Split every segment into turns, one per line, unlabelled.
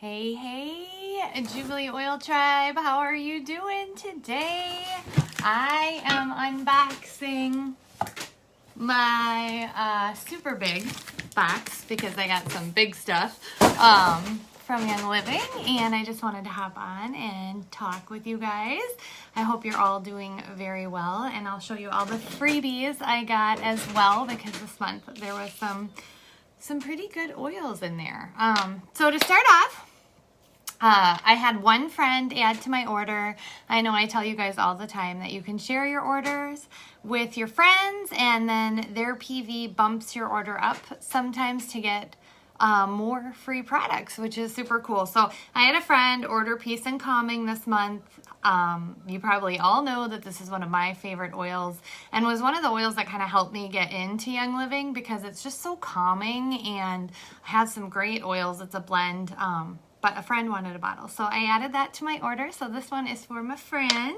Hey, hey, Jubilee Oil Tribe, how are you doing today? I am unboxing my super big box because I got some big stuff from Young Living, and I just wanted to hop on and talk with you guys. I hope you're all doing very well, and I'll show you all the freebies I got as well because this month there was some pretty good oils in there. So to start off, I had one friend add to my order. I know I tell you guys all the time that you can share your orders with your friends, and then their PV bumps your order up sometimes to get more free products, which is super cool. So I had a friend order Peace and Calming this month. You probably all know that this is one of my favorite oils and was one of the oils that kind of helped me get into Young Living because it's just so calming and has some great oils. It's a blend. But a friend wanted a bottle, so I added that to my order. So this one is for my friend.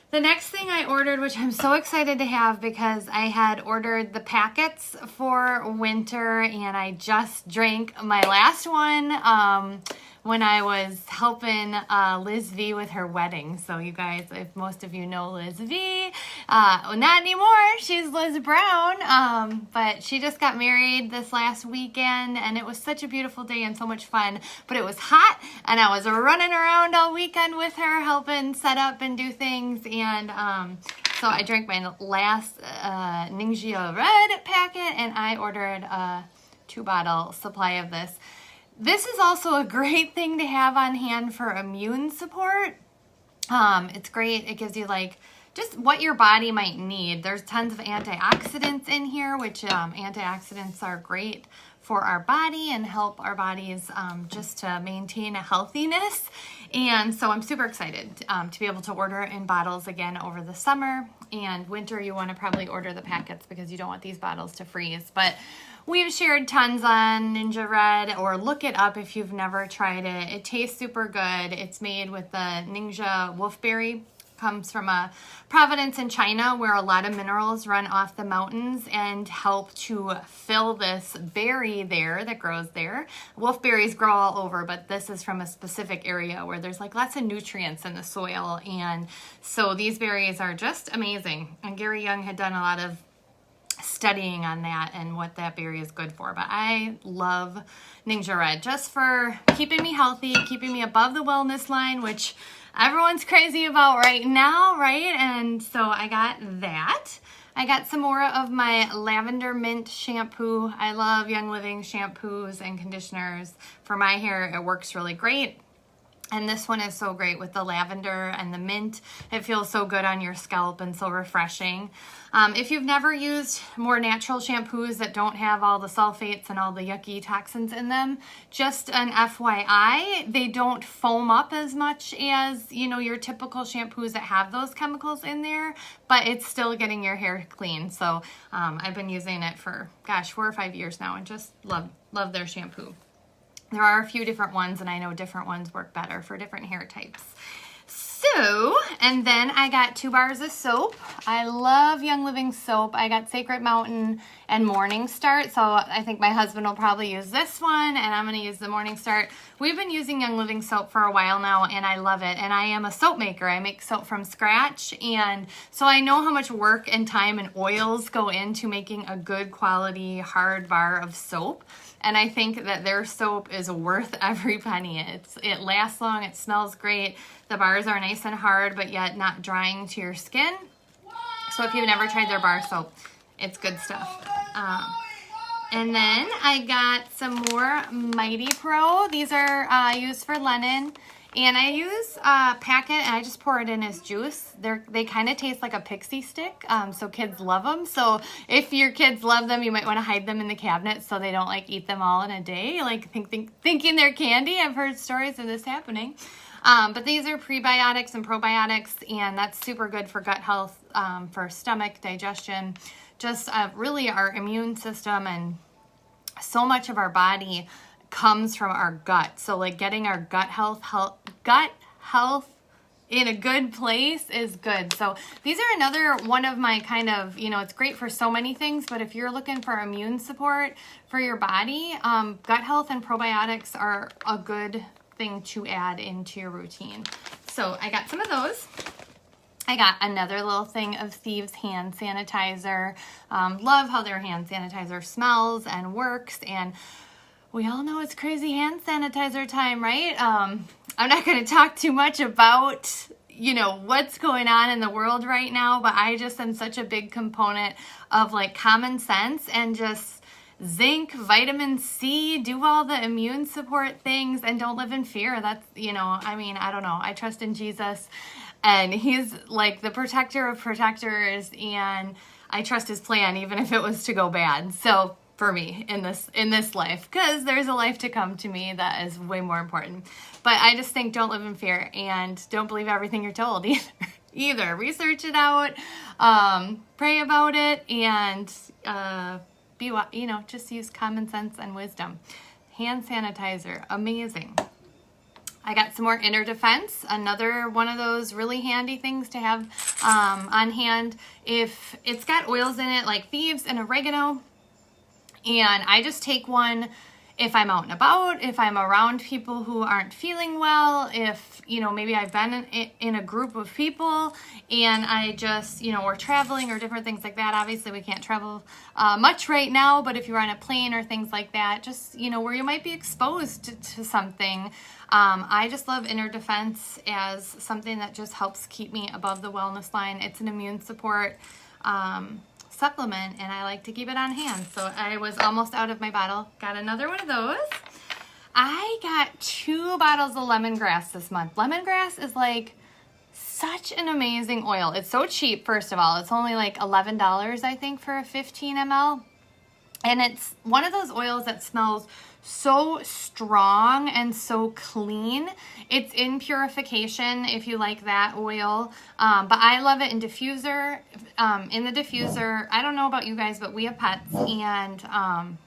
The next thing I ordered, which I'm so excited to have because I had ordered the packets for winter and I just drank my last one when I was helping Liz V with her wedding. So you guys, if most of you know Liz V, not anymore, she's Liz Brown, but she just got married this last weekend and it was such a beautiful day and so much fun, but it was hot and I was running around all weekend with her helping set up and do things, and so I drank my last Ningxia Red packet and I ordered a 2-bottle supply of this. This is also a great thing to have on hand for immune support. It's great. It gives you like just what your body might need. There's tons of antioxidants in here, which antioxidants are great for our body and help our bodies just to maintain a healthiness. And so I'm super excited to be able to order it in bottles again over the summer. And winter, you want to probably order the packets because you don't want these bottles to freeze. But we've shared tons on Ninja Red, or look it up if you've never tried it. It tastes super good. It's made with the Ningxia Wolfberry. Comes from a Providence in China where a lot of minerals run off the mountains and help to fill this berry there that grows there. Wolfberries grow all over, but this is from a specific area where there's like lots of nutrients in the soil, and so these berries are just amazing. And Gary Young had done a lot of studying on that and what that berry is good for. But I love Ningxia Red just for keeping me healthy, keeping me above the wellness line, which everyone's crazy about right now, right? And so I got that. I got some more of my lavender mint shampoo. I love Young Living shampoos and conditioners. For my hair, it works really great. And this one is so great with the lavender and the mint. It feels so good on your scalp and so refreshing. If you've never used more natural shampoos that don't have all the sulfates and all the yucky toxins in them, just an FYI, they don't foam up as much as, you know, your typical shampoos that have those chemicals in there, but it's still getting your hair clean. So I've been using it for, 4 or 5 years now and just love their shampoo. There are a few different ones, and I know different ones work better for different hair types. So, and then I got 2 bars of soap. I love Young Living soap. I got Sacred Mountain and Morning Start, so I think my husband will probably use this one, and I'm going to use the Morning Start. We've been using Young Living soap for a while now, and I love it, and I am a soap maker. I make soap from scratch, and so I know how much work and time and oils go into making a good quality hard bar of soap. And I think that their soap is worth every penny. It lasts long, it smells great. The bars are nice and hard, but yet not drying to your skin. So if you've never tried their bar soap, it's good stuff. And then I got some more Mighty Pro. These are used for Lennon. And I use a packet and I just pour it in as juice. They kind of taste like a pixie stick, so kids love them. So if your kids love them, you might want to hide them in the cabinet so they don't like eat them all in a day, like thinking they're candy. I've heard stories of this happening. But these are prebiotics and probiotics, and that's super good for gut health, for stomach, digestion, just really our immune system, and so much of our body comes from our gut. So like getting our gut health in a good place is good. So these are another one of my kind of, it's great for so many things, but if you're looking for immune support for your body, gut health and probiotics are a good thing to add into your routine. So I got some of those. I got another little thing of Thieves hand sanitizer. Love how their hand sanitizer smells and works, and we all know it's crazy hand sanitizer time, right? I'm not going to talk too much about, what's going on in the world right now, but I just am such a big component of like common sense and just zinc, vitamin C, do all the immune support things, and don't live in fear. That's, I don't know. I trust in Jesus, and he's like the protector of protectors, and I trust his plan, even if it was to go bad. So for me in this life, because there's a life to come to me that is way more important. But I just think don't live in fear and don't believe everything you're told either. Research it out, pray about it, and just use common sense and wisdom. Hand sanitizer, amazing. I got some more Inner Defense, another one of those really handy things to have on hand. If it's got oils in it like Thieves and oregano, and I just take one if I'm out and about, if I'm around people who aren't feeling well, if, maybe I've been in a group of people and I just, we're traveling or different things like that. Obviously, we can't travel much right now, but if you're on a plane or things like that, just, where you might be exposed to something, I just love Inner Defense as something that just helps keep me above the wellness line. It's an immune support supplement, and I like to keep it on hand. So I was almost out of my bottle. Got another one of those. I got 2 bottles of lemongrass this month. Lemongrass is like such an amazing oil. It's so cheap, first of all. It's only like $11, I think, for a 15 ml. And it's one of those oils that smells so strong and so clean. It's in purification if you like that oil. But I love it in diffuser. In the diffuser, I don't know about you guys, but we have pets. And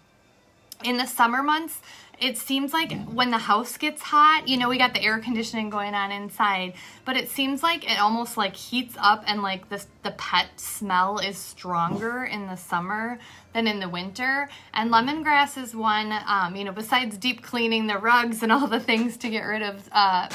in the summer months, it seems like when the house gets hot, we got the air conditioning going on inside, but it seems like it almost like heats up, and like the pet smell is stronger in the summer than in the winter. And lemongrass is one, besides deep cleaning the rugs and all the things to get rid of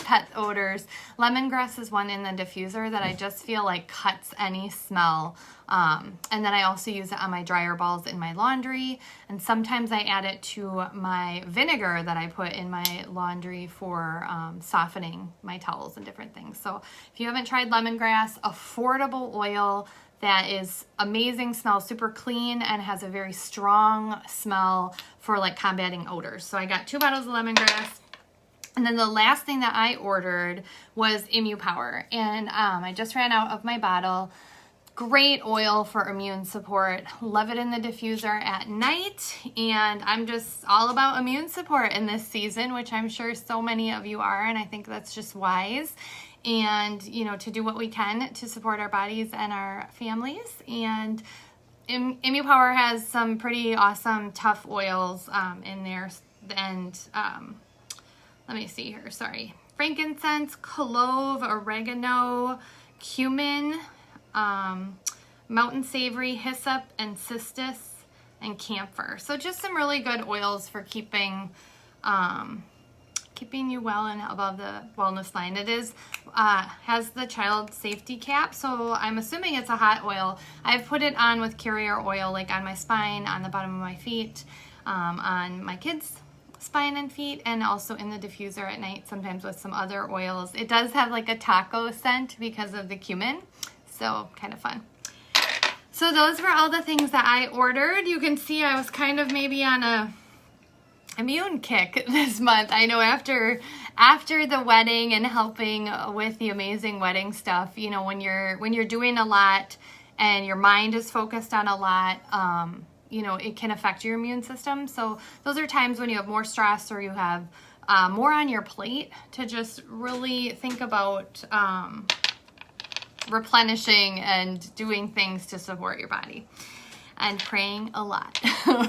pet odors, lemongrass is one in the diffuser that I just feel like cuts any smell. And then I also use it on my dryer balls in my laundry, and sometimes I add it to my vinegar that I put in my laundry for softening my towels and different things. So if you haven't tried lemongrass, affordable oil that is amazing, smells super clean, and has a very strong smell for like combating odors. So I got 2 bottles of lemongrass. And then the last thing that I ordered was ImmuPower, and I just ran out of my bottle. Great oil for immune support. Love it in the diffuser at night. And I'm just all about immune support in this season, which I'm sure so many of you are. And I think that's just wise. And, to do what we can to support our bodies and our families. And ImmuPower has some pretty awesome, tough oils in there. And let me see here. Sorry. Frankincense, clove, oregano, cumin, mountain savory, hyssop, and cistus, and camphor. So just some really good oils for keeping you well and above the wellness line. It is has the child safety cap, so I'm assuming it's a hot oil. I've put it on with carrier oil, like on my spine, on the bottom of my feet, on my kids' spine and feet, and also in the diffuser at night, sometimes with some other oils. It does have like a taco scent because of the cumin. So kind of fun. So those were all the things that I ordered. You can see I was kind of maybe on a immune kick this month. I know after the wedding and helping with the amazing wedding stuff, when you're doing a lot and your mind is focused on a lot, it can affect your immune system. So those are times when you have more stress or you have more on your plate to just really think about replenishing and doing things to support your body. and praying a lot,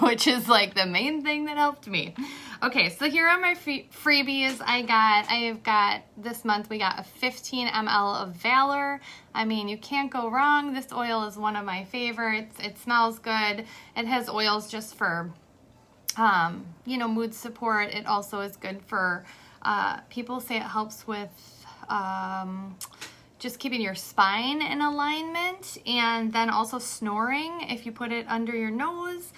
which is like the main thing that helped me. Okay, so here are my freebies I've got this month. We got a 15 ml of Valor. I mean, you can't go wrong. This oil is one of my favorites. It smells good. It has oils just for, mood support. It also is good for, people say it helps with, just keeping your spine in alignment, and then also snoring. If you put it under your nose,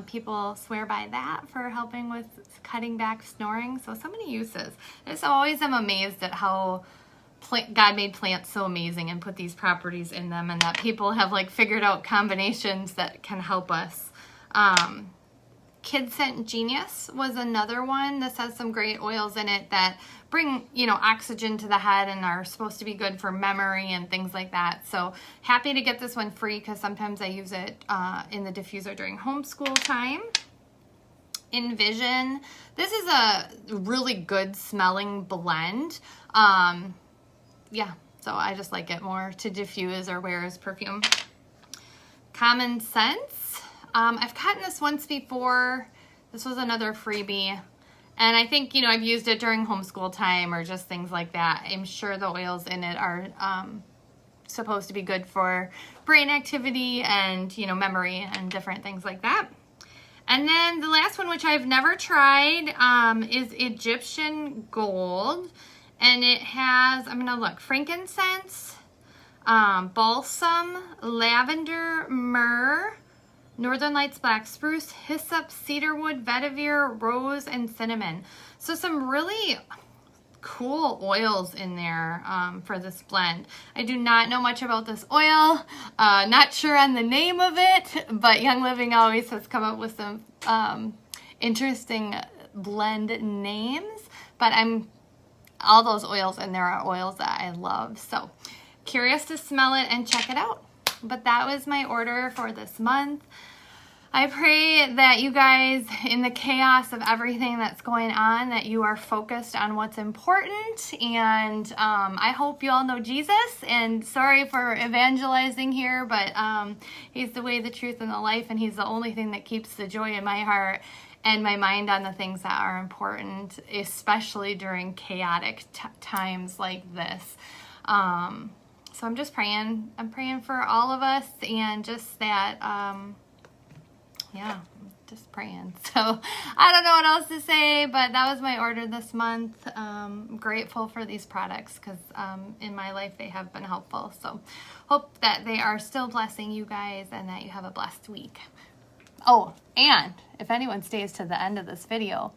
people swear by that for helping with cutting back snoring. So many uses. I just always am amazed at how God made plants so amazing and put these properties in them, and that people have like figured out combinations that can help us. Kid Scent Genius was another one. This has some great oils in it that bring, oxygen to the head and are supposed to be good for memory and things like that. So happy to get this one free because sometimes I use it in the diffuser during homeschool time. Envision. This is a really good smelling blend. So I just like it more to diffuse or wear as perfume. Common Sense. I've gotten this once before. This was another freebie. And I think, I've used it during homeschool time or just things like that. I'm sure the oils in it are supposed to be good for brain activity and, memory and different things like that. And then the last one, which I've never tried, is Egyptian Gold. And it has, I'm going to look, frankincense, balsam, lavender, myrrh, Northern Lights black spruce, hyssop, cedarwood, vetiver, rose, and cinnamon. So some really cool oils in there for this blend. I do not know much about this oil, not sure on the name of it, but Young Living always has come up with some interesting blend names. But all those oils in there are oils that I love. So curious to smell it and check it out. But that was my order for this month. I pray that you guys, in the chaos of everything that's going on, that you are focused on what's important. And I hope you all know Jesus. And sorry for evangelizing here, but he's the way, the truth, and the life. And he's the only thing that keeps the joy in my heart and my mind on the things that are important, especially during chaotic times like this. So I'm just praying. I'm praying for all of us, and just that, just praying. So I don't know what else to say, but that was my order this month. I'm grateful for these products because in my life they have been helpful. So hope that they are still blessing you guys and that you have a blessed week. Oh, and if anyone stays to the end of this video,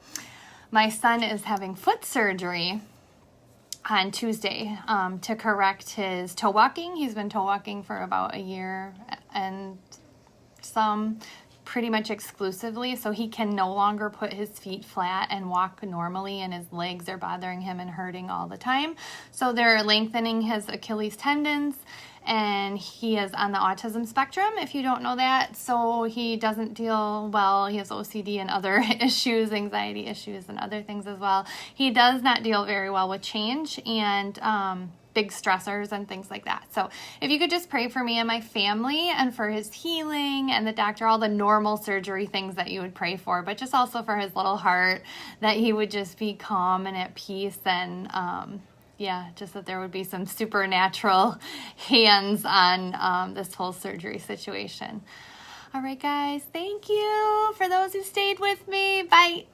my son is having foot surgery on Tuesday to correct his toe walking. He's been toe walking for about a year and some, pretty much exclusively, so he can no longer put his feet flat and walk normally, and his legs are bothering him and hurting all the time. So they're lengthening his Achilles tendons, and he is on the autism spectrum, if you don't know that. So he doesn't deal well. He has OCD and other issues, anxiety issues and other things as well. He does not deal very well with change and big stressors and things like that. So if you could just pray for me and my family and for his healing and the doctor, all the normal surgery things that you would pray for, but just also for his little heart, that he would just be calm and at peace, and just that there would be some supernatural hands on this whole surgery situation. All right, guys, thank you for those who stayed with me. Bye.